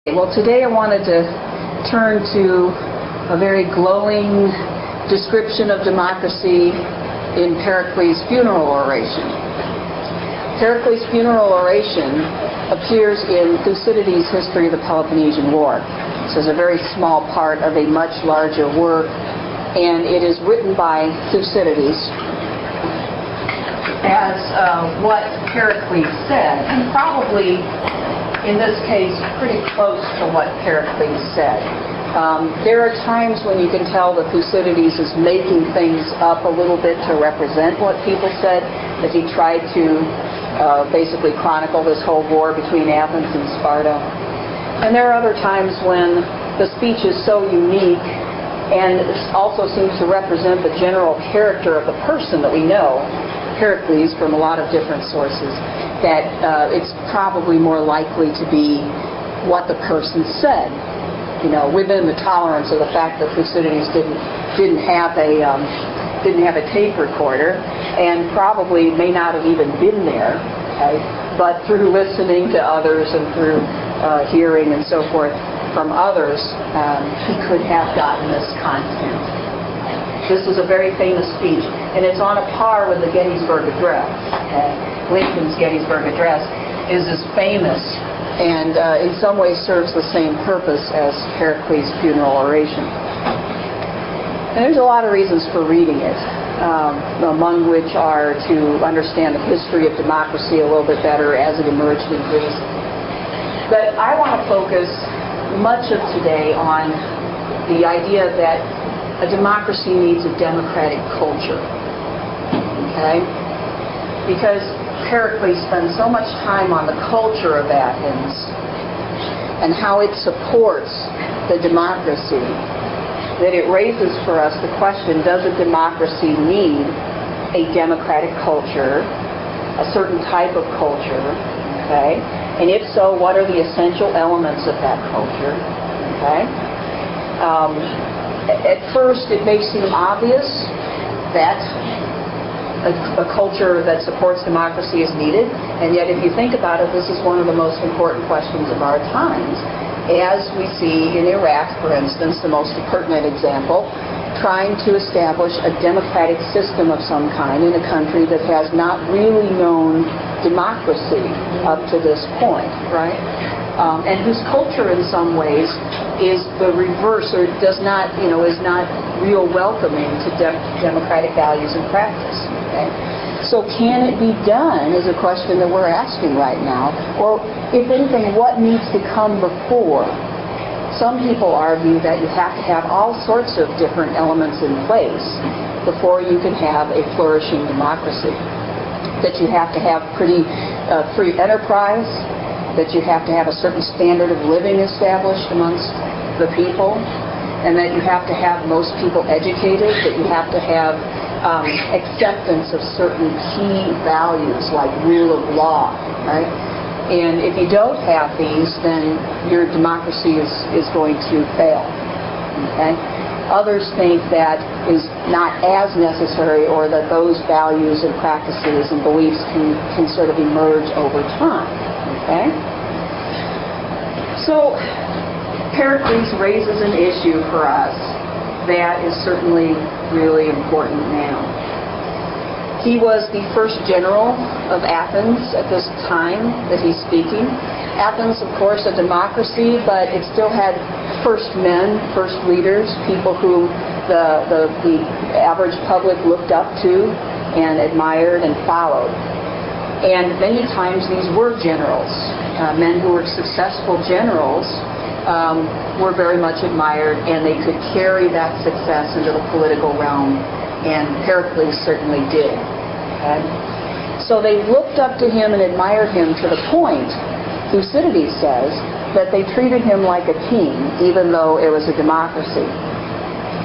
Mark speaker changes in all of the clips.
Speaker 1: Well, today I wanted to turn to a very glowing description of democracy in Pericles' Funeral Oration. Pericles' Funeral Oration appears in Thucydides' History of the Peloponnesian War. This is a very small part of a much larger work, and it is written by Thucydides as what Pericles said, and probably in this case pretty close to what Pericles said. There are times when you can tell that Thucydides is making things up a little bit to represent what people said, that he tried to basically chronicle this whole war between Athens and Sparta. And there are other times when the speech is so unique and also seems to represent the general character of the person that we know, Pericles, from a lot of different sources, that it's probably more likely to be what the person said. You know, within the tolerance of the fact that Thucydides didn't have a tape recorder, and probably may not have even been there, okay? But through listening to others and through hearing and so forth from others, he could have gotten this content. This is a very famous speech, and it's on a par with the Gettysburg Address. Okay? Lincoln's Gettysburg Address is as famous and in some ways serves the same purpose as Pericles' Funeral Oration. And there's a lot of reasons for reading it, among which are to understand the history of democracy a little bit better as it emerged in Greece. But I want to focus much of today on the idea that a democracy needs a democratic culture. Okay? Because Pericles spends so much time on the culture of Athens and how it supports the democracy that it raises for us the question, does a democracy need a democratic culture, a certain type of culture, okay? And if so, what are the essential elements of that culture, okay? At first, it may seem obvious that a culture that supports democracy is needed, and yet if you think about it, this is one of the most important questions of our times. As we see in Iraq, for instance, the most pertinent example, trying to establish a democratic system of some kind in a country that has not really known democracy up to this point, right? And whose culture in some ways is the reverse, or does not, is not real welcoming to democratic values and practice. Okay? So can it be done is a question that we're asking right now. Or if anything, what needs to come before? Some people argue that you have to have all sorts of different elements in place before you can have a flourishing democracy. That you have to have pretty free enterprise, that you have to have a certain standard of living established amongst the people, and that you have to have most people educated, that you have to have acceptance of certain key values like rule of law, right? And if you don't have these, then your democracy is going to fail, okay? Others think that is not as necessary, or that those values and practices and beliefs can sort of emerge over time, okay? So Pericles raises an issue for us that is certainly really important now. He was the first general of Athens at this time that he's speaking. Athens, of course, a democracy, but it still had first men, first leaders, people who the average public looked up to and admired and followed. And many times these were generals. Men who were successful generals were very much admired, and they could carry that success into the political realm, and Pericles certainly did. Okay? So they looked up to him and admired him to the point, Thucydides says, that they treated him like a king, even though it was a democracy.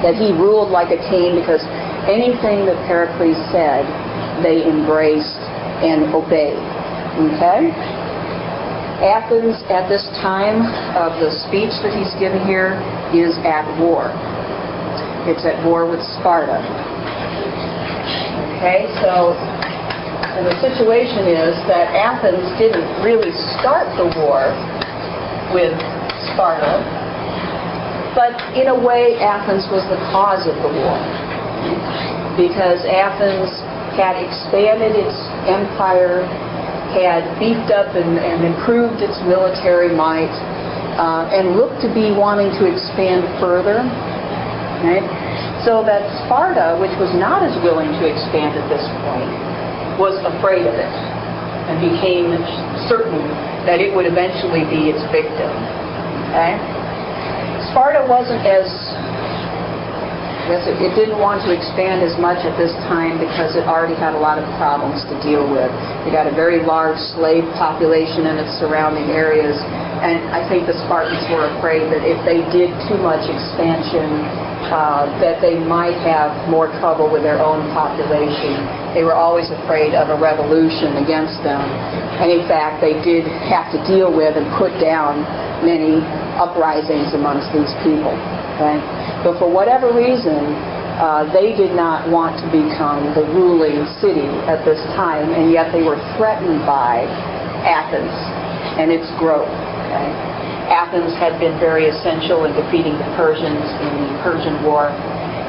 Speaker 1: That he ruled like a king because anything that Pericles said, they embraced and obeyed. Okay? Athens, at this time of the speech that he's given here, is at war. It's at war with Sparta. Okay, so the situation is that Athens didn't really start the war with Sparta. But in a way, Athens was the cause of the war, because Athens had expanded its empire, had beefed up and improved its military might, and looked to be wanting to expand further. Right? So that Sparta, which was not as willing to expand at this point, was afraid of it and became certain that it would eventually be its victim. Okay? Sparta wasn't as, it didn't want to expand as much at this time because it already had a lot of problems to deal with. It had a very large slave population in its surrounding areas, and I think the Spartans were afraid that if they did too much expansion, that they might have more trouble with their own population. They were always afraid of a revolution against them. And in fact, they did have to deal with and put down many uprisings amongst these people. Okay? But for whatever reason, they did not want to become the ruling city at this time, and yet they were threatened by Athens and its growth. Okay? Athens had been very essential in defeating the Persians in the Persian War.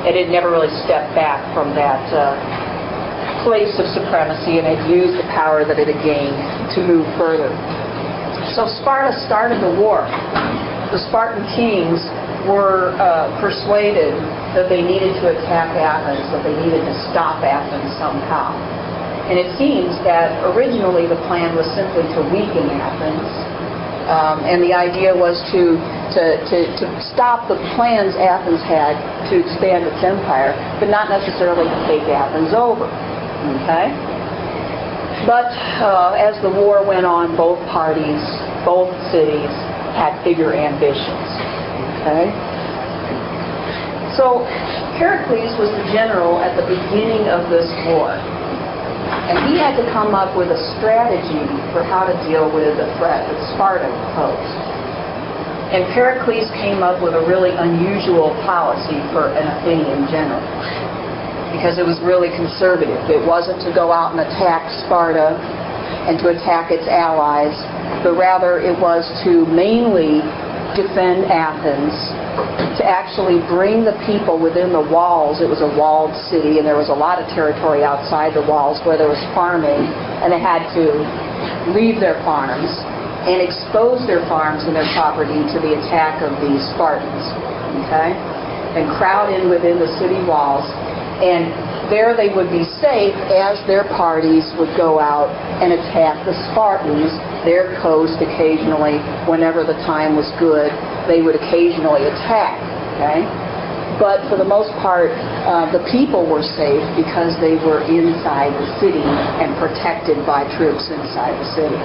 Speaker 1: It had never really stepped back from that place of supremacy and had used the power that it had gained to move further. So Sparta started the war. The Spartan kings were persuaded that they needed to attack Athens, that they needed to stop Athens somehow. And it seems that originally the plan was simply to weaken Athens. And the idea was to stop the plans Athens had to expand its empire, but not necessarily to take Athens over. Okay? But as the war went on, both parties, both cities, had bigger ambitions. Okay? So Pericles was the general at the beginning of this war. And he had to come up with a strategy for how to deal with the threat that Sparta posed. And Pericles came up with a really unusual policy for an Athenian general, because it was really conservative. It wasn't to go out and attack Sparta and to attack its allies, but rather it was to mainly defend Athens, to actually bring the people within the walls. It was a walled city, and there was a lot of territory outside the walls where there was farming, and they had to leave their farms and expose their farms and their property to the attack of these Spartans, okay? And crowd in within the city walls, and there they would be safe as their parties would go out and attack the Spartans, their coast occasionally. Whenever the time was good, they would occasionally attack. Okay? But for the most part, the people were safe because they were inside the city and protected by troops inside the city.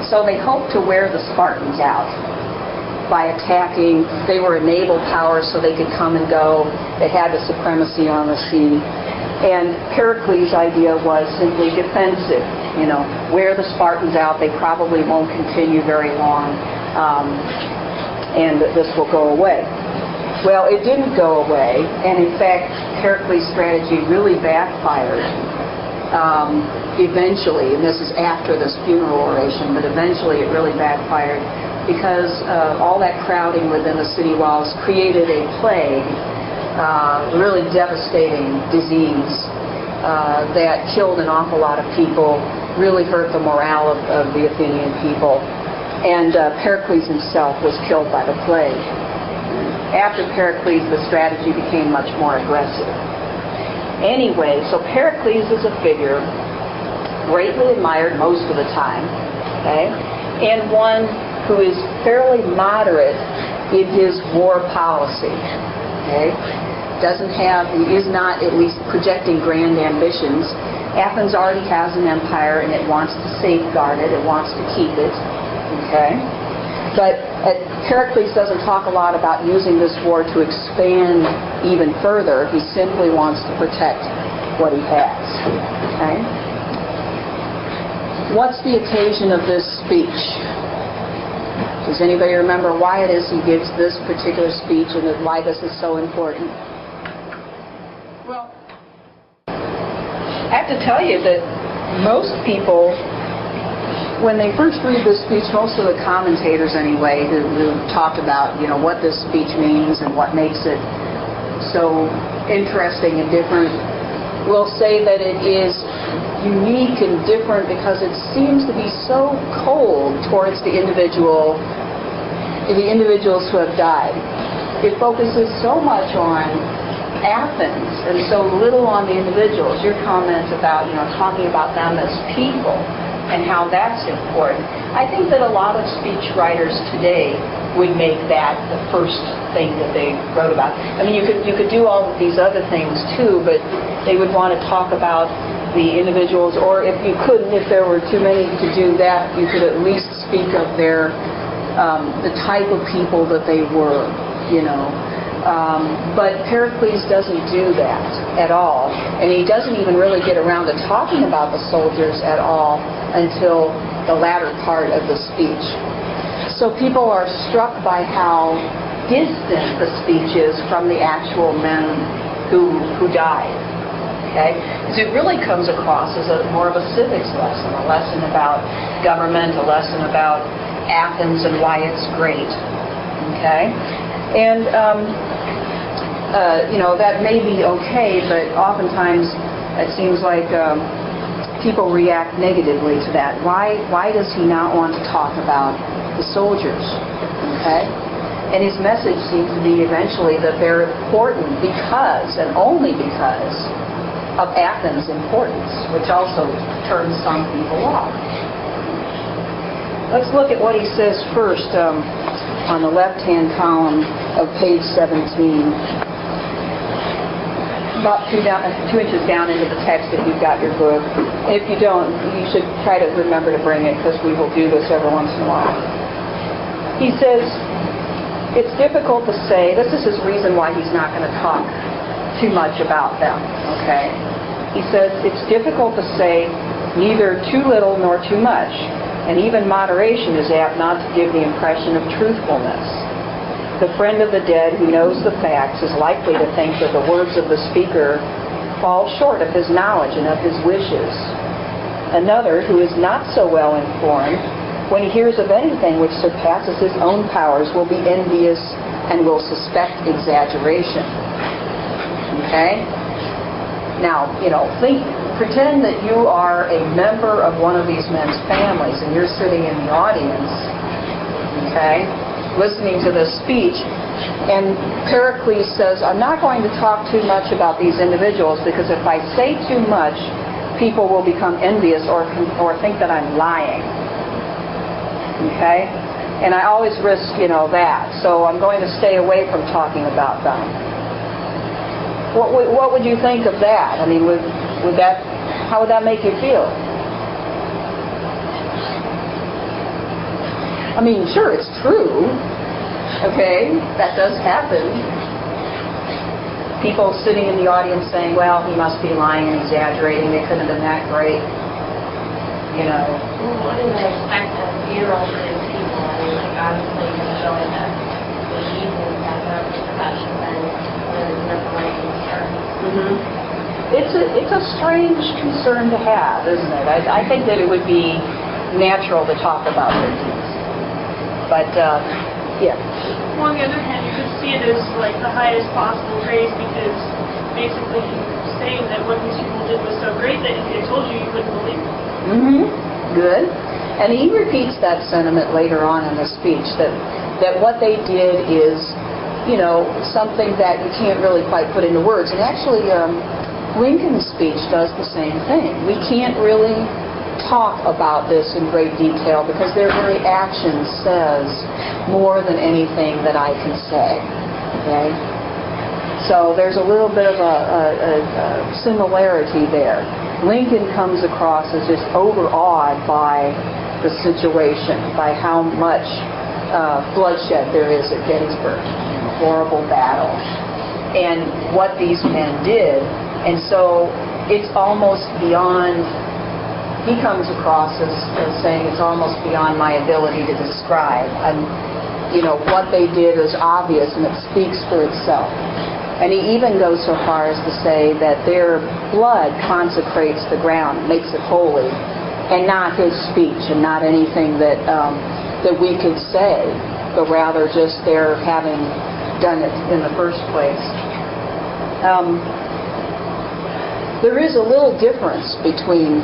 Speaker 1: So they hoped to wear the Spartans out by attacking. They were a naval power, so they could come and go. They had the supremacy on the sea. And Pericles' idea was simply defensive. You know, wear the Spartans out. They probably won't continue very long, and this will go away. Well, it didn't go away, and in fact, Pericles' strategy really backfired eventually, and this is after this funeral oration, but eventually it really backfired because all that crowding within the city walls created a plague, really devastating disease that killed an awful lot of people, really hurt the morale of the Athenian people, and Pericles himself was killed by the plague. After Pericles, the strategy became much more aggressive. Anyway, so Pericles is a figure greatly admired most of the time, okay, and one who is fairly moderate in his war policy, okay. He is not at least projecting grand ambitions. Athens already has an empire, and it wants to safeguard it. It wants to keep it, okay. But Pericles doesn't talk a lot about using this war to expand even further. He simply wants to protect what he has. Okay? What's the occasion of this speech? Does anybody remember why it is he gives this particular speech and why this is so important? Well, I have to tell you that most people when they first read this speech, most of the commentators anyway, who talk about, what this speech means and what makes it so interesting and different, will say that it is unique and different because it seems to be so cold towards the individuals who have died. It focuses so much on Athens and so little on the individuals. Your comment about, talking about them as people and how that's important. I think that a lot of speech writers today would make that the first thing that they wrote about. I mean, you could do all of these other things too, but they would want to talk about the individuals, or if you couldn't, if there were too many to do that, you could at least speak of their the type of people that they were, But Pericles doesn't do that at all, and he doesn't even really get around to talking about the soldiers at all until the latter part of the speech. So people are struck by how distant the speech is from the actual men who died. Okay? Because it really comes across as more of a civics lesson, a lesson about government, a lesson about Athens and why it's great. Okay? And that may be okay, but oftentimes it seems like people react negatively to that. Why does he not want to talk about the soldiers? Okay? And his message seems to be eventually that they're important because, and only because, of Athens' importance, which also turns some people off. Let's look at what he says first on the left-hand column of page 17. About 2 inches down into the text if you've got your book. If you don't, you should try to remember to bring it because we will do this every once in a while. He says, it's difficult to say, this is his reason why he's not going to talk too much about them, okay? He says, it's difficult to say neither too little nor too much, and even moderation is apt not to give the impression of truthfulness. The friend of the dead who knows the facts is likely to think that the words of the speaker fall short of his knowledge and of his wishes. Another, who is not so well informed, when he hears of anything which surpasses his own powers, will be envious and will suspect exaggeration. Okay? Now, pretend that you are a member of one of these men's families and you're sitting in the audience, okay, listening to this speech, and Pericles says, I'm not going to talk too much about these individuals because if I say too much, people will become envious or think that I'm lying. Okay? And I always risk, that. So I'm going to stay away from talking about them. What would you think of that? I mean, how would that make you feel? I mean, sure, it's true. Okay? That does happen. People sitting in the audience saying, well, he must be lying and exaggerating. They couldn't have been that great.
Speaker 2: Well, what do they expect a funeral for these people? I mean, obviously you're showing that the evil has a profession and there's never really concern.
Speaker 1: It's a strange concern to have, isn't it? I think that it would be natural to talk about things. But, yeah.
Speaker 3: Well, on the other hand, you could see it as like the highest possible praise because basically he's saying that what these people did was so great that if they told you, you wouldn't believe it.
Speaker 1: Good. And he repeats that sentiment later on in the speech, that what they did is, something that you can't really quite put into words. And actually, Lincoln's speech does the same thing. We can't really talk about this in great detail because their very action says more than anything that I can say. Okay? So there's a little bit of a similarity there. Lincoln comes across as just overawed by the situation, by how much bloodshed there is at Gettysburg, horrible battle, and what these men did. And so it's almost beyond, he comes across as saying it's almost beyond my ability to describe. And, what they did is obvious and it speaks for itself. And he even goes so far as to say that their blood consecrates the ground, makes it holy, and not his speech, and not anything that that we could say, but rather just their having done it in the first place. There is a little difference between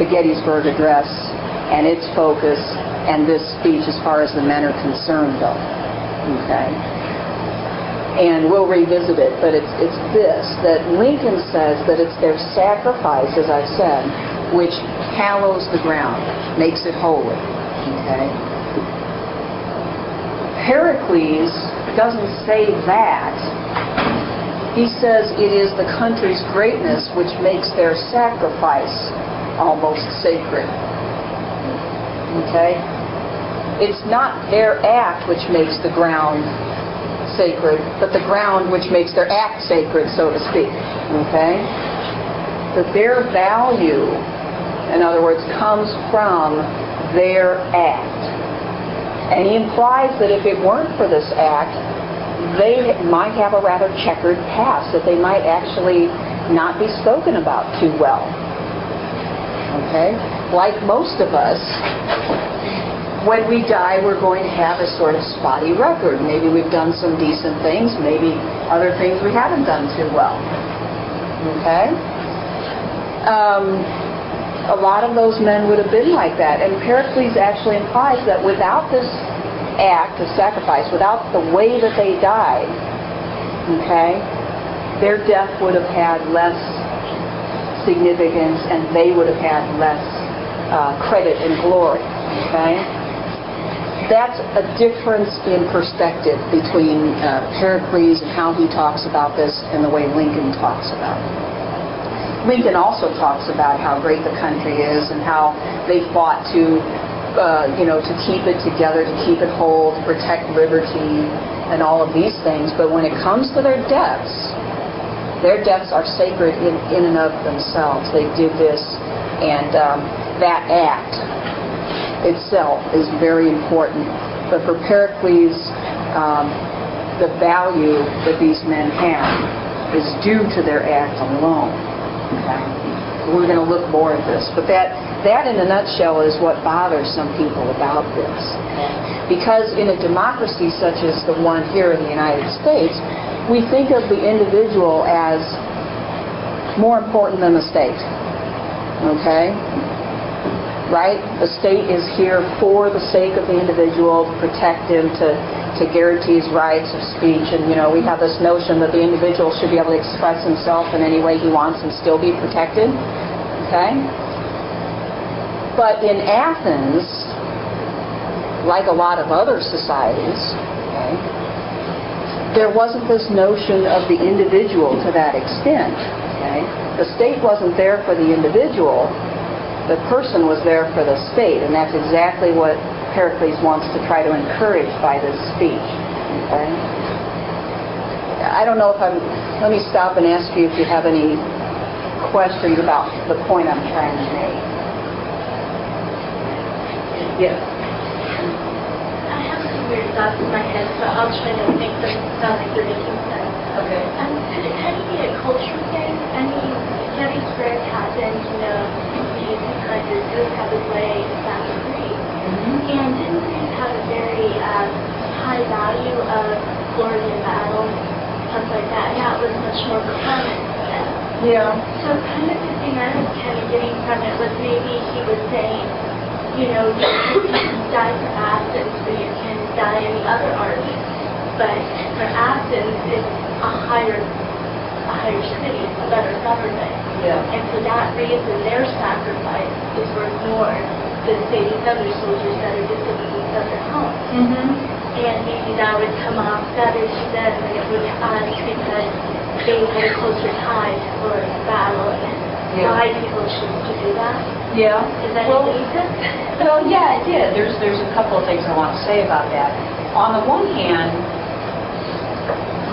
Speaker 1: the Gettysburg Address and its focus and this speech as far as the men are concerned, though. Okay? And we'll revisit it, but it's this, that Lincoln says that it's their sacrifice, as I've said, which hallows the ground, makes it holy. Okay? Pericles doesn't say that. He says it is the country's greatness which makes their sacrifice almost sacred. Okay? It's not their act which makes the ground sacred, but the ground which makes their act sacred, so to speak. Okay? That their value, in other words, comes from their act. And he implies that if it weren't for this act, they might have a rather checkered past, that they might actually not be spoken about too well. Okay? Like most of us, when we die, we're going to have a sort of spotty record. Maybe we've done some decent things, maybe other things we haven't done too well. Okay? A lot of those men would have been like that. And Pericles actually implies that without this act of sacrifice, without the way that they died, okay, their death would have had less significance and they would have had less credit and glory. Okay? That's a difference in perspective between Pericles and how he talks about this and the way Lincoln talks about it. Lincoln also talks about how great the country is and how they fought to keep it together, to keep it whole, to protect liberty and all of these things. But when it comes to their deaths are sacred in and of themselves. They did this, and that act itself is very important. But for Pericles, the value that these men have is due to their act alone. Okay? We're going to look more at this. But that in a nutshell is what bothers some people about this. Okay? Because in a democracy such as the one here in the United States, we think of the individual as more important than the state. Okay? Right? The state is here for the sake of the individual, to protect him, to guarantee his rights of speech. And, we have this notion that the individual should be able to express himself in any way he wants and still be protected. Okay? But in Athens, like a lot of other societies, okay, there wasn't this notion of the individual to that extent. Okay? The state wasn't there for the individual. The person was there for the state, and that's exactly what Pericles wants to try to encourage by this speech. Okay? I don't know if let me stop and ask you if you have any questions about the point I'm trying to make. Yes?
Speaker 2: I have some weird thoughts in my head, so I'll try to make them sound like they're making sense.
Speaker 1: Okay.
Speaker 2: Could it kind of be a culture thing? I mean, Gettysburg happened, these countries really have a way to sound free. And didn't they have a very high value of glory in battle, stuff like that? That was much more common for them.
Speaker 1: Yeah.
Speaker 2: So kind of the thing I was kind of getting from it was maybe he was saying, you can die for Athens, but you can die in the other armies. But for Athens, it's a higher city, a better government.
Speaker 1: Yeah.
Speaker 2: And for that reason, their sacrifice is worth more than, say, these other soldiers that are just in these other homes. And maybe that would come off better to them than it would to us because they had a closer tie for the battle and why people choose to do that.
Speaker 1: Yeah.
Speaker 2: Is that any sense?
Speaker 1: Well, yeah, it did. There's a couple of things I want to say about that. On the one hand,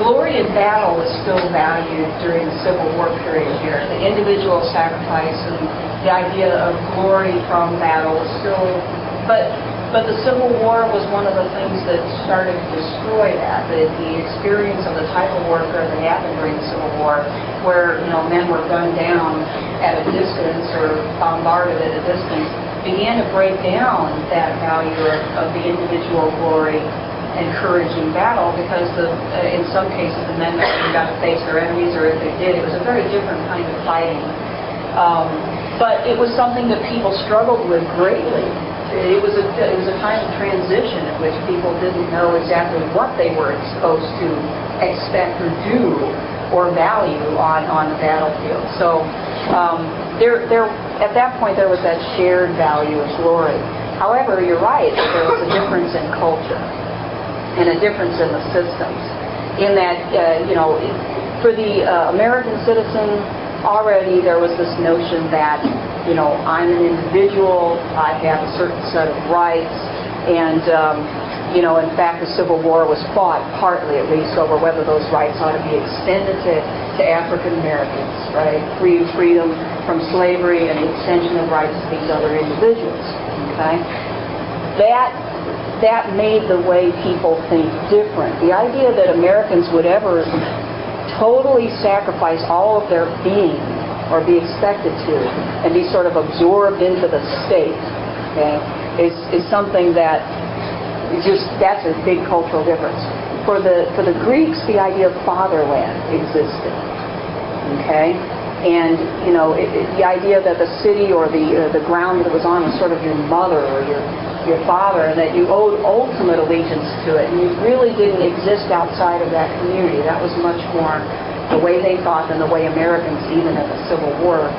Speaker 1: glory in battle is still valued during the Civil War period here. The individual sacrifice and the idea of glory from battle is still, but But the Civil War was one of the things that started to destroy that. The experience of the type of warfare that happened during the Civil War, where men were gunned down at a distance or bombarded at a distance, began to break down that value of the individual glory and courage in battle, because in some cases the men actually got to face their enemies, or if they did, it was a very different kind of fighting. But it was something that people struggled with greatly. It was a time of transition in which people didn't know exactly what they were supposed to expect or do or value on the battlefield. So at that point there was that shared value of glory. However, you're right, there was a difference in culture and a difference in the systems. In that, for the American citizen, already there was this notion that, I'm an individual, I have a certain set of rights, and, in fact, the Civil War was fought partly, at least, over whether those rights ought to be extended to African Americans, right? Freedom from slavery and the extension of rights to these other individuals, okay? That made the way people think different. The idea that Americans would ever totally sacrifice all of their being, or be expected to, and be sort of absorbed into the state, okay, is something that that's a big cultural difference. For the Greeks, the idea of fatherland existed, okay, and the idea that the city or the ground that it was on was sort of your mother or your father, and that you owed ultimate allegiance to it, and you really didn't exist outside of that community. That was much more the way they thought than the way Americans, even at the Civil War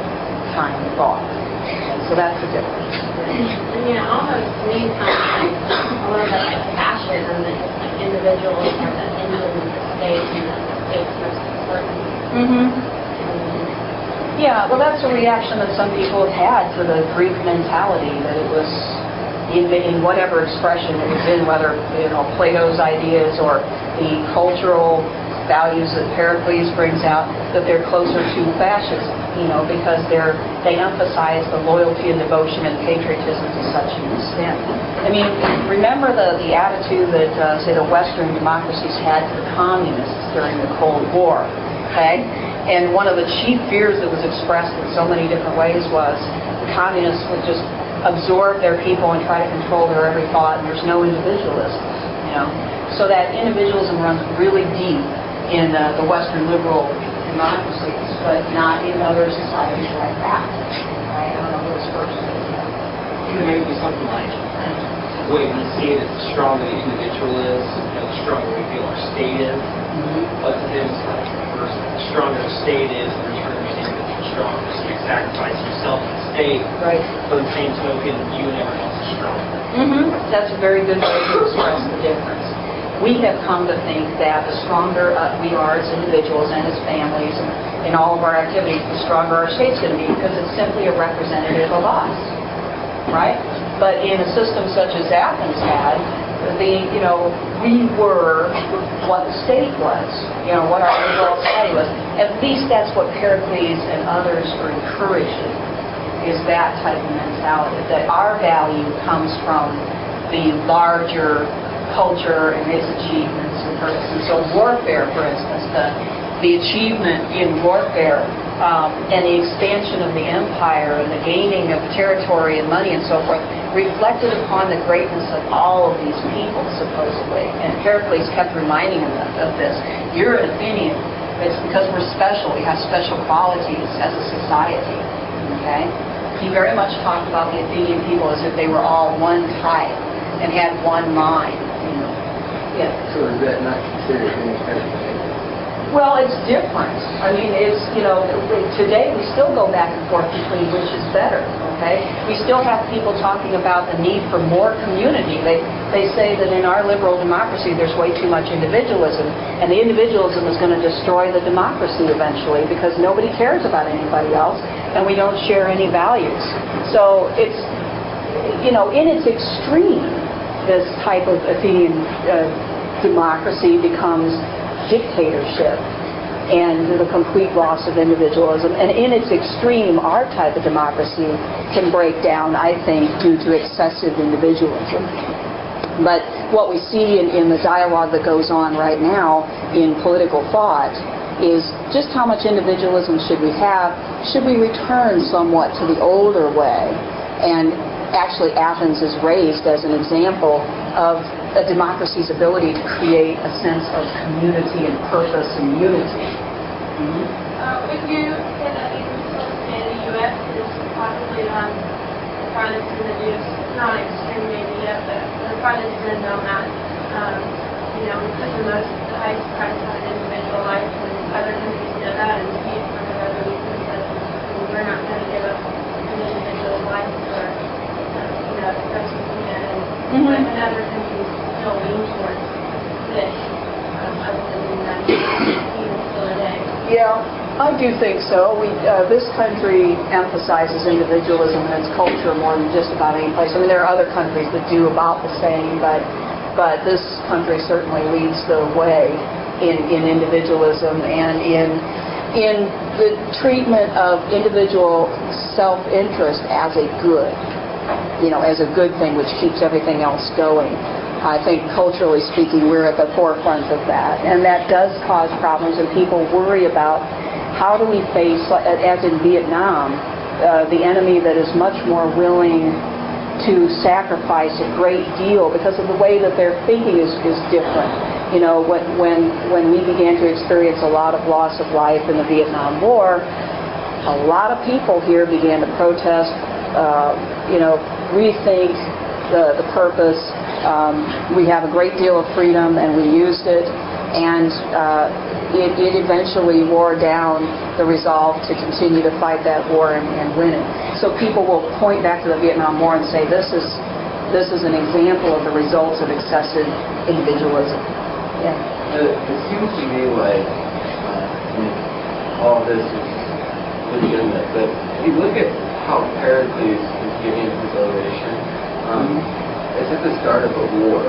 Speaker 1: time, thought. And so that's the difference.
Speaker 2: And almost to me sounds like a little bit like fascism, that just like individuals are the engine of the state, and that the state's most important.
Speaker 1: Mm-hmm. Yeah, well, that's a reaction that some people have had to the Greek mentality, that it was in whatever expression it was in, whether Plato's ideas or the cultural values that Pericles brings out, that they're closer to fascism, because they emphasize the loyalty and devotion and patriotism to such an extent. I mean, remember the attitude that, say, the Western democracies had to the communists during the Cold War, okay? And one of the chief fears that was expressed in so many different ways was the communists would just absorb their people and try to control their every thought, and there's no individualism, So that individualism runs really deep in the Western liberal democracies, but not in other societies like that. Right? I don't know who was first.
Speaker 4: It may be something like the way we see it is the stronger the individual is, the stronger we feel our state is. Mm-hmm. But to them, it's like the stronger the state is, the return of the individual stronger. So you sacrifice yourself to the state.
Speaker 1: Right.
Speaker 4: For the same token, you and everyone else are stronger.
Speaker 1: Mm-hmm. That's a very good way to express the difference. We have come to think that the stronger we are as individuals and as families and in all of our activities, the stronger our state's going to be, because it's simply a representative of us, right? But in a system such as Athens had, we were what the state was, what our overall society was. At least that's what Pericles and others are encouraging, is that type of mentality, that our value comes from the larger culture and its achievements and purpose. And so warfare, for instance, the achievement in warfare and the expansion of the empire and the gaining of territory and money and so forth reflected upon the greatness of all of these people, supposedly. And Pericles kept reminding them of this. You're an Athenian. It's because we're special. We have special qualities as a society. Okay? He very much talked about the Athenian people as if they were all one type and had one mind. Yeah.
Speaker 5: So is that not considered any kind of thing?
Speaker 1: Well, it's different. I mean, it's, today we still go back and forth between which is better, okay? We still have people talking about the need for more community. They say that in our liberal democracy there's way too much individualism, and the individualism is going to destroy the democracy eventually, because nobody cares about anybody else, and we don't share any values. So it's, in its extreme, this type of Athenian democracy becomes dictatorship. and the complete loss of individualism. And in its extreme, our type of democracy can break down, I think, due to excessive individualism. But what we see in the dialogue that goes on right now in political thought is just how much individualism should we have? Should we return somewhat to the older way? And actually Athens is raised as an example of a democracy's ability to create a sense of community and purpose and unity.
Speaker 3: Would you say that even say the U.S. is possibly on the farthest in the news, not extreme maybe yet, but the farthest in on that, we put the highest price on individual life, and other countries know that and see it for whatever reason, that we're not going to give up an individual's life for, the best we can, and other countries still lean towards this, other than the United States, even still today.
Speaker 1: Yeah, I do think so. This country emphasizes individualism in its culture more than just about any place. I mean, there are other countries that do about the same, but this country certainly leads the way in individualism and in the treatment of individual self-interest as a good, as a good thing which keeps everything else going. I think culturally speaking, we're at the forefront of that, and that does cause problems, and people worry about how do we face, as in Vietnam, the enemy that is much more willing to sacrifice a great deal because of the way that their thinking is different. When we began to experience a lot of loss of life in the Vietnam War, a lot of people here began to protest, rethink the purpose. We have a great deal of freedom, and we used it, and it eventually wore down the resolve to continue to fight that war and win it. So people will point back to the Vietnam War and say this is an example of the results of excessive individualism. Yeah.
Speaker 5: It seems to me like all this is legitimate, but if you look at how Pericles is giving his oration, it's at the start of a war,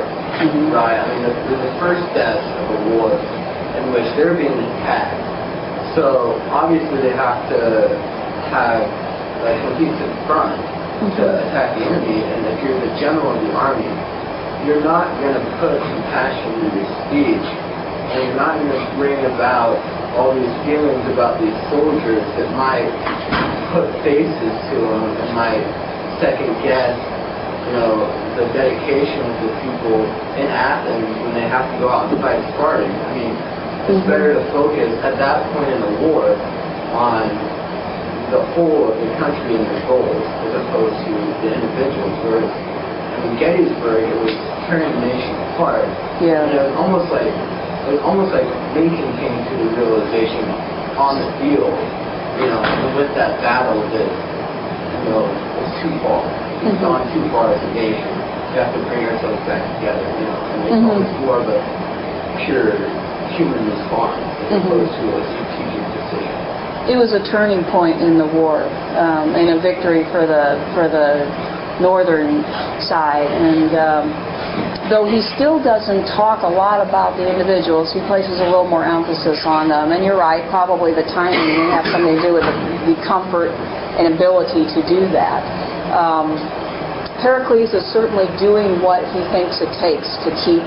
Speaker 5: right? I mean, the first steps of a war in which they're being attacked. So obviously they have to have a cohesive front to attack the enemy, and if you're the general of the army, you're not going to put compassion in your speech, and you're not going to bring about all these feelings about these soldiers that might put faces to them and might second guess the dedication of the people in Athens when they have to go out and fight Spartans. I mean, it's better to focus at that point in the war on the whole of the country and their goals as opposed to the individuals. Whereas, Gettysburg, it was tearing the nation apart.
Speaker 1: Yeah.
Speaker 5: And it was almost like Lincoln came to the realization on the field, and with that battle that, was too far. We've gone too far as a nation. We have to bring ourselves back together, and it's always more of a pure human response as opposed to a strategic decision.
Speaker 1: It was a turning point in the war, and a victory for the northern side. And though he still doesn't talk a lot about the individuals, he places a little more emphasis on them. And you're right, probably the timing may have something to do with the comfort and ability to do that. Pericles is certainly doing what he thinks it takes to keep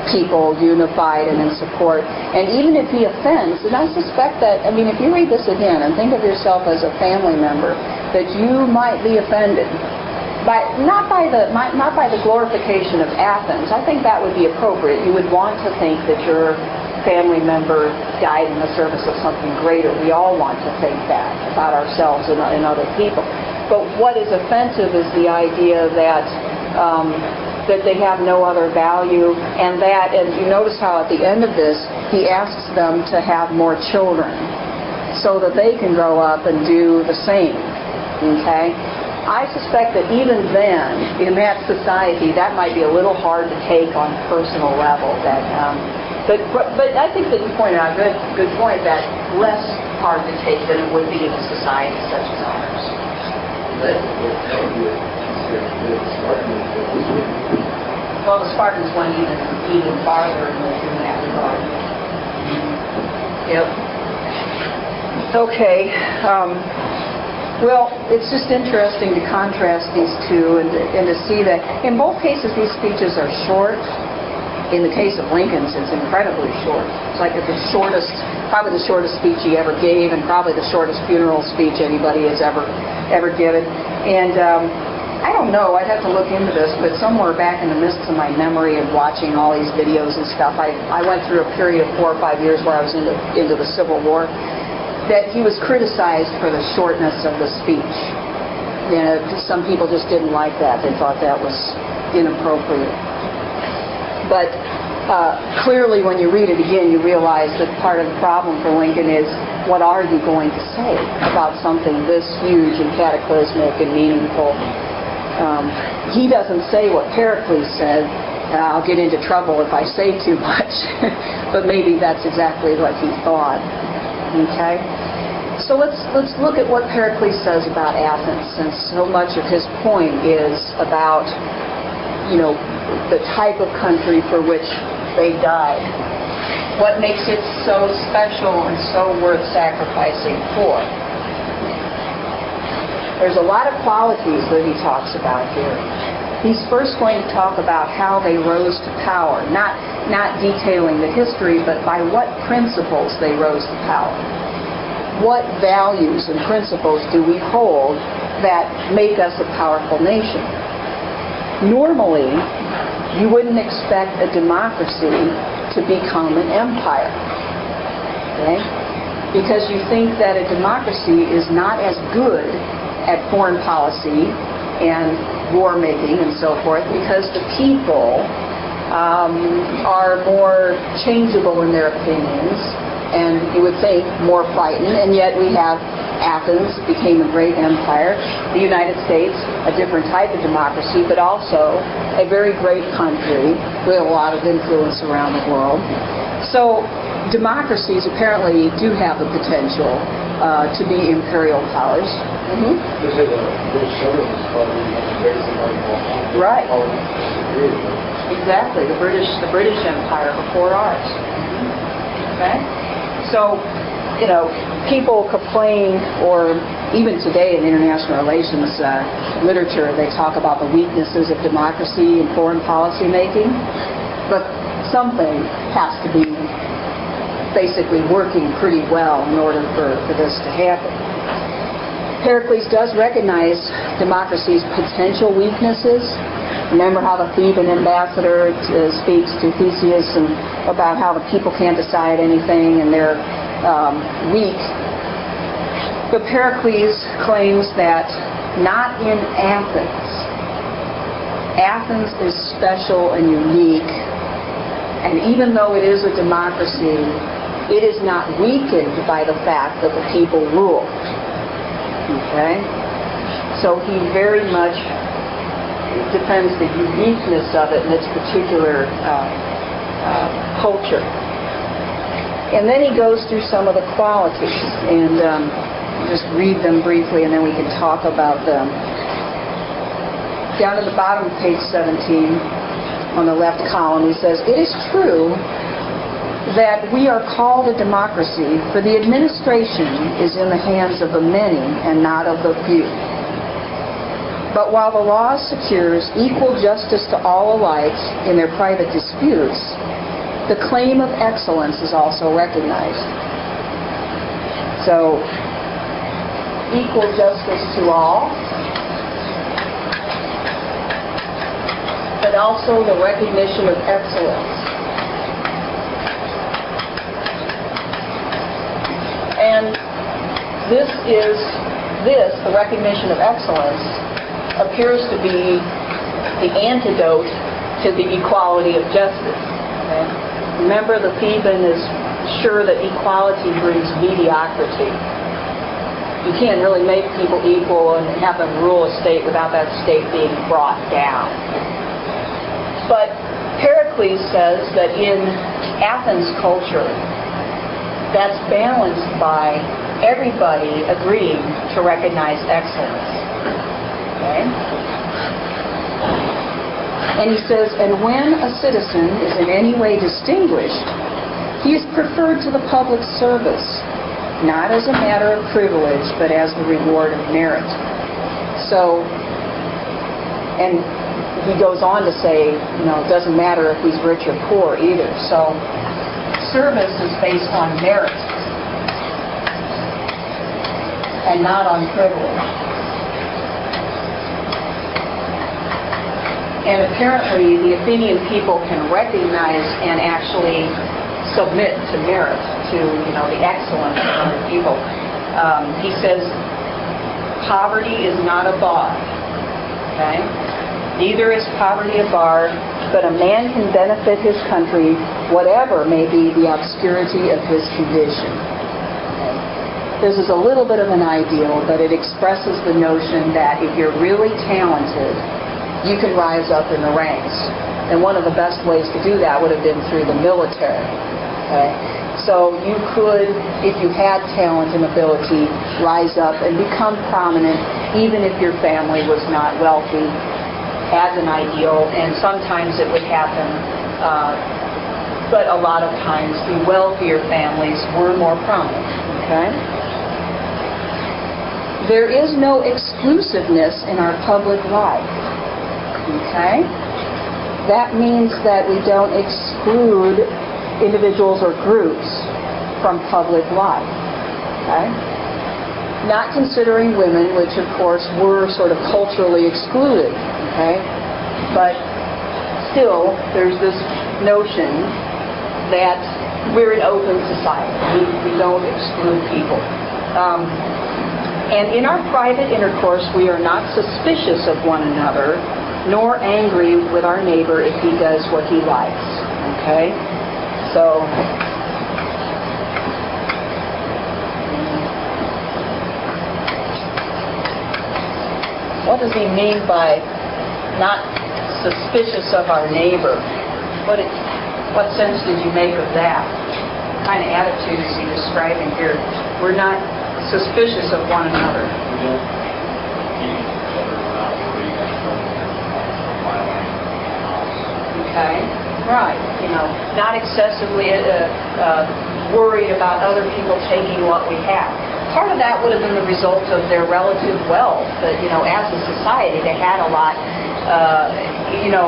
Speaker 1: people unified and in support. And even if he offends, and I suspect that, if you read this again and think of yourself as a family member, that you might be offended. Not by the glorification of Athens. I think that would be appropriate. You would want to think that your family member died in the service of something greater. We all want to think that about ourselves and other people. But what is offensive is the idea that they have no other value, and you notice how at the end of this he asks them to have more children so that they can grow up and do the same. Okay? I suspect that even then, in that society, that might be a little hard to take on a personal level. But I think that you pointed out a good point, that less hard to take than it would be in a society such as ours. Well, the Spartans went even farther in that regard. Yep. Okay. Well, it's just interesting to contrast these two and to see that in both cases these speeches are short. In the case of Lincoln's, it's incredibly short. It's like it's the shortest, probably the shortest speech he ever gave, and probably the shortest funeral speech anybody has ever given. And I don't know, I'd have to look into this, but somewhere back in the mists of my memory of watching all these videos and stuff, I went through a period of 4 or 5 years where I was into the Civil War, that he was criticized for the shortness of the speech. You know, some people just didn't like that. They thought that was inappropriate. But clearly when you read it again, you realize that part of the problem for Lincoln is, what are you going to say about something this huge and cataclysmic and meaningful? He doesn't say what Pericles said, I'll get into trouble if I say too much. But maybe that's exactly what he thought. Okay? So let's look at what Pericles says about Athens, since so much of his point is about, you know, the type of country for which they died. What makes it so special and so worth sacrificing for? There's a lot of qualities that he talks about here. He's first going to talk about how they rose to power, not detailing the history, but by what principles they rose to power. What values and principles do we hold that make us a powerful nation? Normally, you wouldn't expect a democracy to become an empire. Okay? Because you think that a democracy is not as good at foreign policy and war making and so forth, because the people are more changeable in their opinions, and you would think more frightened, and yet we have Athens became a great empire, the United States, a different type of democracy, but also a very great country with a lot of influence around the world. So democracies apparently do have the potential to be imperial powers. Mm-hmm. Right. Exactly, the British Empire before ours. Okay? So, you know, people complain, or even today in international relations literature, they talk about the weaknesses of democracy in foreign policy making, but something has to be basically working pretty well in order for this to happen. Pericles does recognize democracy's potential weaknesses. Remember how the Theban ambassador speaks to Theseus and about how the people can't decide anything and they're weak. But Pericles claims that not in Athens. Athens is special and unique, and even though it is a democracy, it is not weakened by the fact that the people rule. Okay? So he very much defends the uniqueness of it in its particular culture. And then he goes through some of the qualities, and just read them briefly, and then we can talk about them. Down at the bottom of page 17, on the left column, he says, "It is true that we are called a democracy, for the administration is in the hands of the many and not of the few. But while the law secures equal justice to all alike in their private disputes, the claim of excellence is also recognized." So, equal justice to all, but also the recognition of excellence. And the recognition of excellence, appears to be the antidote to the equality of justice. Okay? Remember, the Theban is sure that equality brings mediocrity. You can't really make people equal and have them rule a state without that state being brought down. But Pericles says that in Athens culture, that's balanced by everybody agreeing to recognize excellence. Okay? And he says, and when a citizen is in any way distinguished, he is preferred to the public service not as a matter of privilege, but as the reward of merit. So, and he goes on to say, it doesn't matter if he's rich or poor either. So, service is based on merit and not on privilege. And apparently, the Athenian people can recognize and actually submit to merit, to the excellence of other people. He says, poverty is not a bar. Okay? Neither is poverty a bar, but a man can benefit his country, whatever may be the obscurity of his condition. Okay? This is a little bit of an ideal, but it expresses the notion that if you're really talented, you can rise up in the ranks. And one of the best ways to do that would have been through the military. Okay? So you could, if you had talent and ability, rise up and become prominent, even if your family was not wealthy, as an ideal. And sometimes it would happen, but a lot of times the wealthier families were more prominent. Okay? There is no exclusiveness in our public life. Okay? That means that we don't exclude individuals or groups from public life. Okay? Not considering women, which of course were sort of culturally excluded. Okay? But still, there's this notion that we're an open society. We don't exclude people. And in our private intercourse, we are not suspicious of one another, nor angry with our neighbor if he does what he likes. Okay? So, what does he mean by not suspicious of our neighbor? What sense did you make of that? What kind of attitude is he describing here? We're not suspicious of one another. Okay, right. Not excessively worried about other people taking what we have. Part of that would have been the result of their relative wealth. That as a society, they had a lot.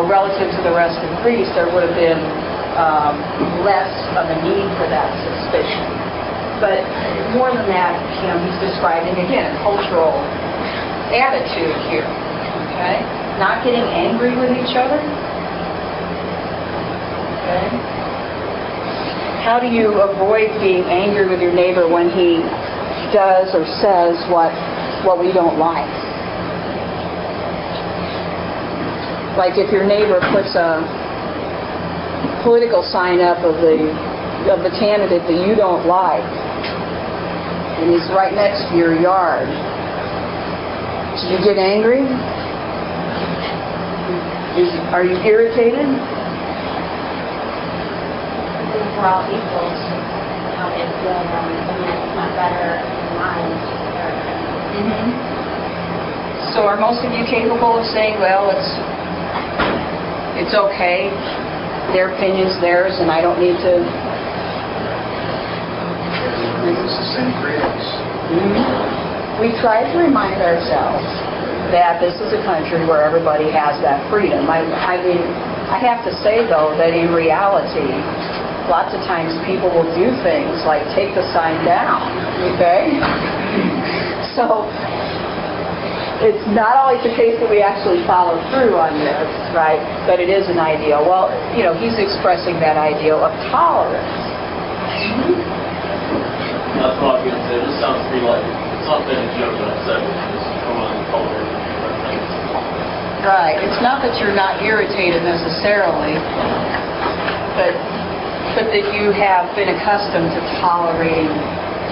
Speaker 1: Relative to the rest of Greece, there would have been less of a need for that suspicion. But more than that, he's describing again a cultural attitude here. Okay, not getting angry with each other. Okay. How do you avoid being angry with your neighbor when he does or says what we don't like? Like if your neighbor puts a political sign up of the candidate that you don't like, and he's right next to your yard, do you get angry? Are you irritated?
Speaker 2: We're all equals. How they feel, it's not better in mind.
Speaker 1: So are most of you capable of saying, well, it's okay, their opinion's theirs, and I don't need to...
Speaker 6: It's the same creeds.
Speaker 1: We try to remind ourselves that this is a country where everybody has that freedom. I mean, I have to say, though, that in reality, lots of times people will do things like take the sign down, okay? So, it's not always the case that we actually follow through on this, right? But it is an ideal. Well, he's expressing that ideal of tolerance.
Speaker 7: That's what I was going to say. This sounds to me like it's not been a joke that I said, it's totally culture.
Speaker 1: Right. It's not that you're not irritated necessarily, but that you have been accustomed to tolerating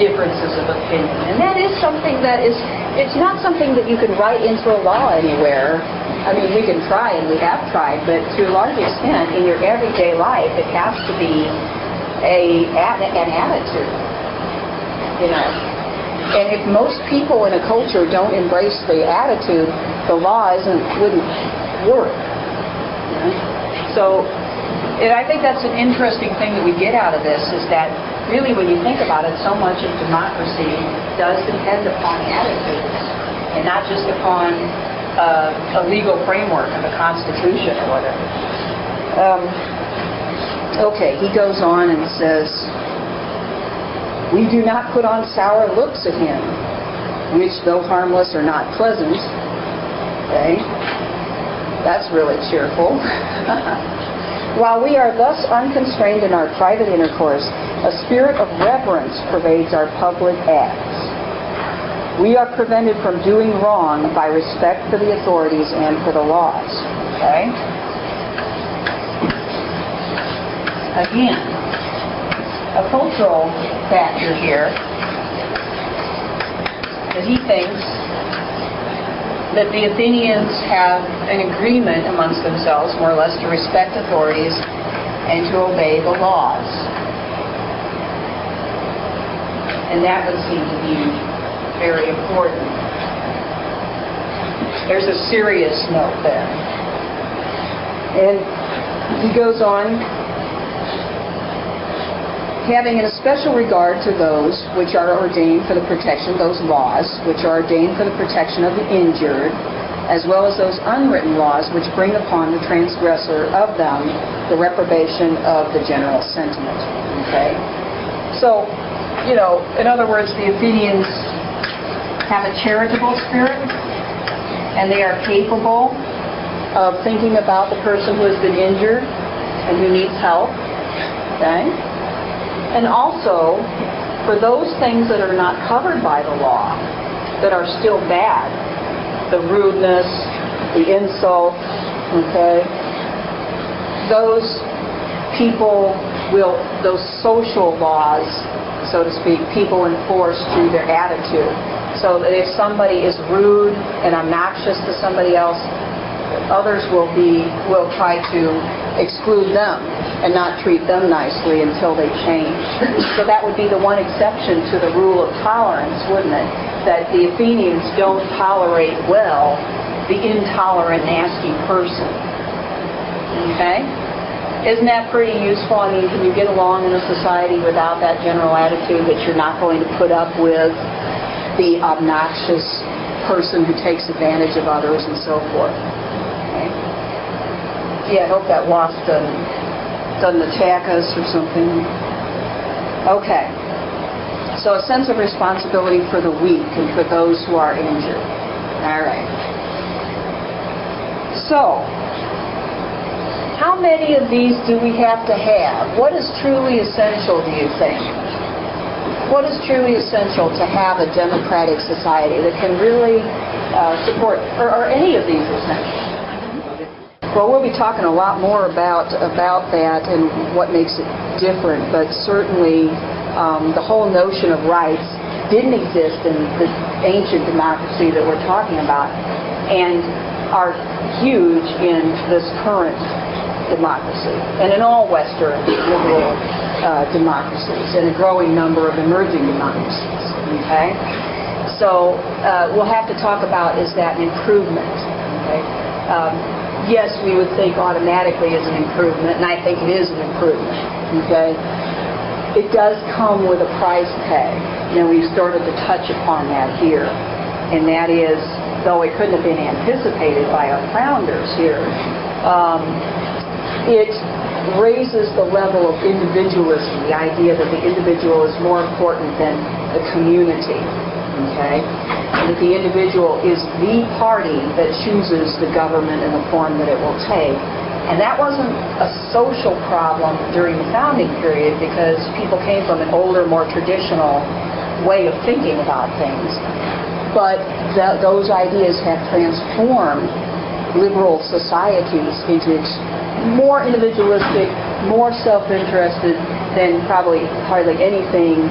Speaker 1: differences of opinion. And that is something that it's not something that you can write into a law anywhere. I mean, we can try, and we have tried, but to a large extent, in your everyday life, it has to be an attitude, And if most people in a culture don't embrace the attitude, the law wouldn't work. So, and I think that's an interesting thing that we get out of this, is that really, when you think about it, so much of democracy does depend upon attitudes, and not just upon a legal framework of a constitution or whatever. Okay, he goes on and says, "We do not put on sour looks at him, which, though harmless, are not pleasant." Okay, that's really cheerful. "While we are thus unconstrained in our private intercourse, a spirit of reverence pervades our public acts. We are prevented from doing wrong by respect for the authorities and for the laws." Okay? Again, a cultural factor here, that he thinks that the Athenians have an agreement amongst themselves, more or less, to respect authorities and to obey the laws. And that would seem to be very important. There's a serious note there. And he goes on, "Having an especial regard to those which are ordained for the protection, those laws which are ordained for the protection of the injured, as well as those unwritten laws which bring upon the transgressor of them the reprobation of the general sentiment." Okay? So, in other words, the Athenians have a charitable spirit, and they are capable of thinking about the person who has been injured and who needs help. Okay? And also, for those things that are not covered by the law, that are still bad, the rudeness, the insult, okay, those people will, those social laws, so to speak, people enforce through their attitude. So that if somebody is rude and obnoxious to somebody else, others will try to exclude them and not treat them nicely until they change. So that would be the one exception to the rule of tolerance, wouldn't it? That the Athenians don't tolerate well the intolerant, nasty person. Okay? Isn't that pretty useful? I mean, can you get along in a society without that general attitude that you're not going to put up with the obnoxious person who takes advantage of others and so forth? Okay. Yeah, I hope that wasp doesn't attack us or something. Okay. So a sense of responsibility for the weak and for those who are injured. All right. So, how many of these do we have to have? What is truly essential, do you think? What is truly essential to have a democratic society that can really support, or are any of these essential? Well, we'll be talking a lot more about that and what makes it different, but certainly the whole notion of rights didn't exist in the ancient democracy that we're talking about, and are huge in this current democracy, and in all Western liberal democracies, and a growing number of emerging democracies. Okay? So we'll have to talk about, is that an improvement? Okay? Yes, we would think automatically is an improvement, and I think it is an improvement. Okay? It does come with a price tag. We've started to touch upon that here, and that is, though it couldn't have been anticipated by our founders here, it raises the level of individualism, the idea that the individual is more important than the community, okay? And that the individual is the party that chooses the government and the form that it will take. And that wasn't a social problem during the founding period, because people came from an older, more traditional way of thinking about things. But those ideas have transformed liberal societies into more individualistic, more self-interested than probably hardly anything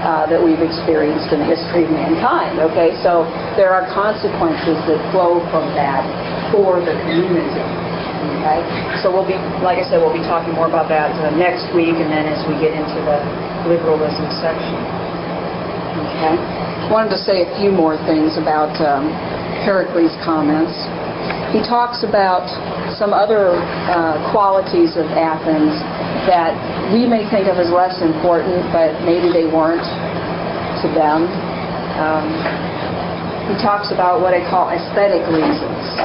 Speaker 1: that we've experienced in the history of mankind. Okay, so there are consequences that flow from that for the community. Okay, so we'll be, like I said, we'll be talking more about that next week, and then as we get into the liberalism section. Okay, wanted to say a few more things about Pericles' comments. He talks about some other qualities of Athens that we may think of as less important, but maybe they weren't to them. He talks about what I call aesthetic reasons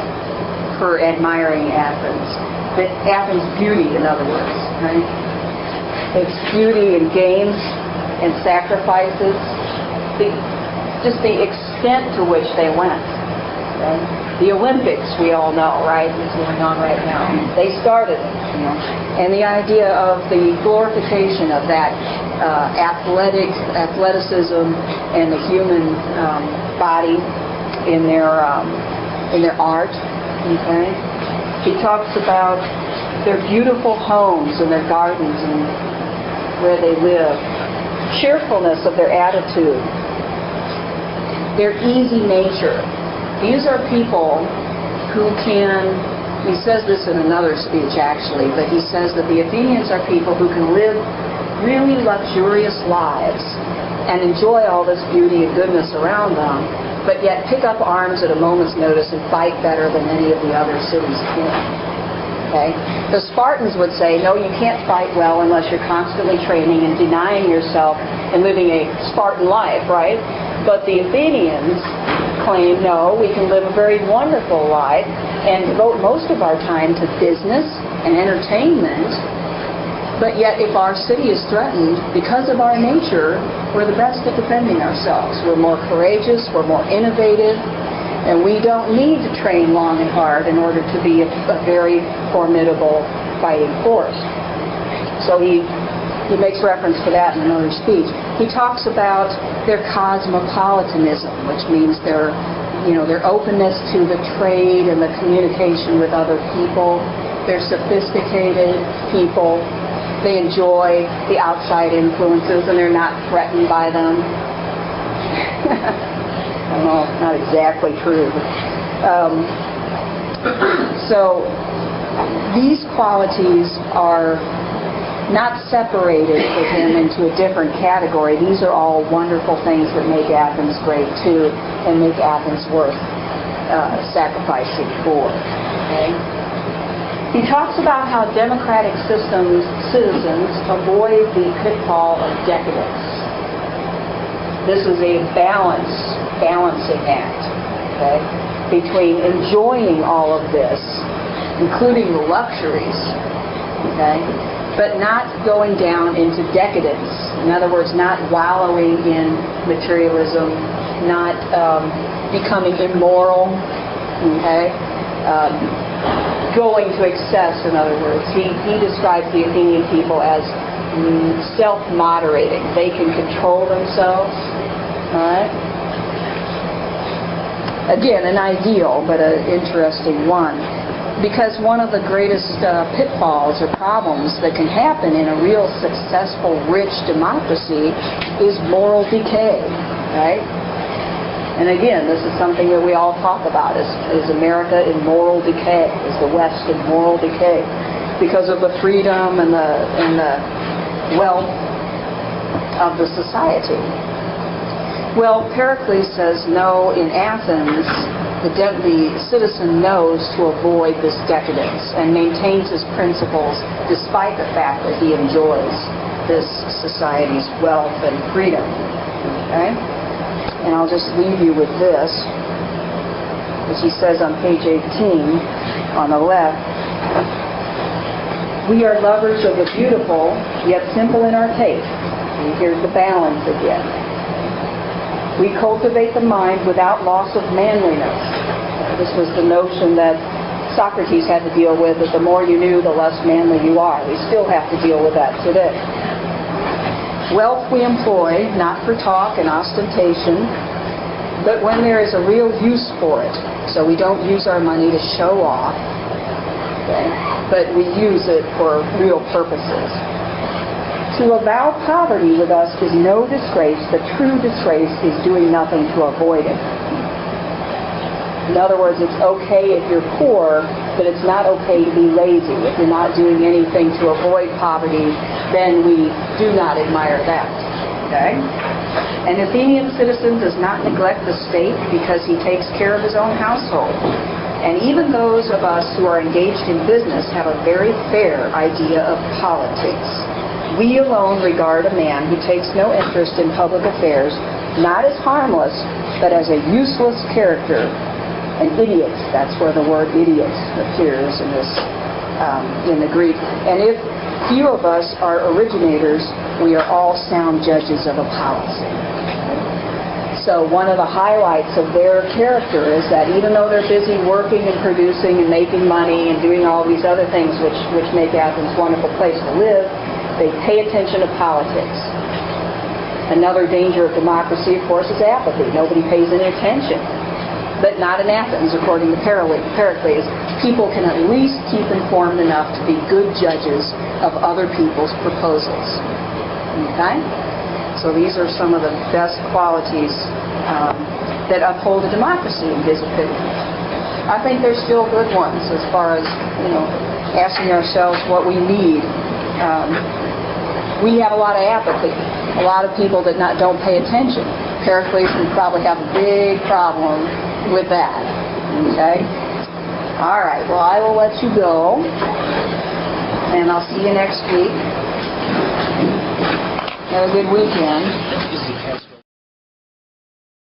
Speaker 1: for admiring Athens. Athens' beauty, in other words, right? Its beauty in games and sacrifices, just the extent to which they went. Okay? The Olympics, we all know, right, is going on right now. They started it, and the idea of the glorification of that athleticism and the human body in their art. Okay, he talks about their beautiful homes and their gardens and where they live, cheerfulness of their attitude, their easy nature. These are people who can, he says this in another speech actually, but he says that the Athenians are people who can live really luxurious lives and enjoy all this beauty and goodness around them, but yet pick up arms at a moment's notice and fight better than any of the other cities can. Okay? The Spartans would say, no, you can't fight well unless you're constantly training and denying yourself and living a Spartan life, right? But the Athenians claim, no, we can live a very wonderful life and devote most of our time to business and entertainment, but yet if our city is threatened, because of our nature, we're the best at defending ourselves. We're more courageous, we're more innovative, and we don't need to train long and hard in order to be a very formidable fighting force. So he makes reference to that in another speech. He talks about their cosmopolitanism, which means their openness to the trade and the communication with other people. They're sophisticated people. They enjoy the outside influences and they're not threatened by them. I don't know, not exactly true. So these qualities are not separated with him into a different category. These are all wonderful things that make Athens great too, and make Athens worth sacrificing for. Okay? He talks about how democratic citizens avoid the pitfall of decadence. This is a balancing act, okay, between enjoying all of this, including the luxuries, okay, but not going down into decadence. In other words, not wallowing in materialism, not becoming immoral, okay, going to excess, in other words. He describes the Athenian people as self-moderating. They can control themselves, all right? Again, an ideal, but an interesting one. Because one of the greatest pitfalls or problems that can happen in a real successful, rich democracy is moral decay, right? And again, this is something that we all talk about. Is America in moral decay? Is the West in moral decay? Because of the freedom and the wealth of the society. Well, Pericles says, no, in Athens, the citizen knows to avoid this decadence and maintains his principles despite the fact that he enjoys this society's wealth and freedom. Okay? And I'll just leave you with this, as he says on page 18, on the left. We are lovers of the beautiful, yet simple in our taste. And here's the balance again. We cultivate the mind without loss of manliness. This was the notion that Socrates had to deal with, that the more you knew, the less manly you are. We still have to deal with that today. Wealth we employ, not for talk and ostentation, but when there is a real use for it. So we don't use our money to show off, okay? But we use it for real purposes. To avow poverty with us is no disgrace. The true disgrace is doing nothing to avoid it. In other words, it's okay if you're poor, but it's not okay to be lazy. If you're not doing anything to avoid poverty, then we do not admire that. Okay? An Athenian citizen does not neglect the state because he takes care of his own household. And even those of us who are engaged in business have a very fair idea of politics. We alone regard a man who takes no interest in public affairs not as harmless, but as a useless character, an idiot. That's where the word idiot appears in this in the Greek. And if few of us are originators, we are all sound judges of a policy. So one of the highlights of their character is that even though they're busy working and producing and making money and doing all these other things which make Athens a wonderful place to live, they pay attention to politics. Another danger of democracy, of course, is apathy. Nobody pays any attention. But not in Athens, according to Pericles. People can at least keep informed enough to be good judges of other people's proposals. Okay? So these are some of the best qualities that uphold a democracy, in his opinion. I think there's still good ones as far as, asking ourselves what we need. We have a lot of apathy. A lot of people that don't pay attention. Pericles would probably have a big problem with that. Okay? All right. Well, I will let you go. And I'll see you next week. Have a good weekend.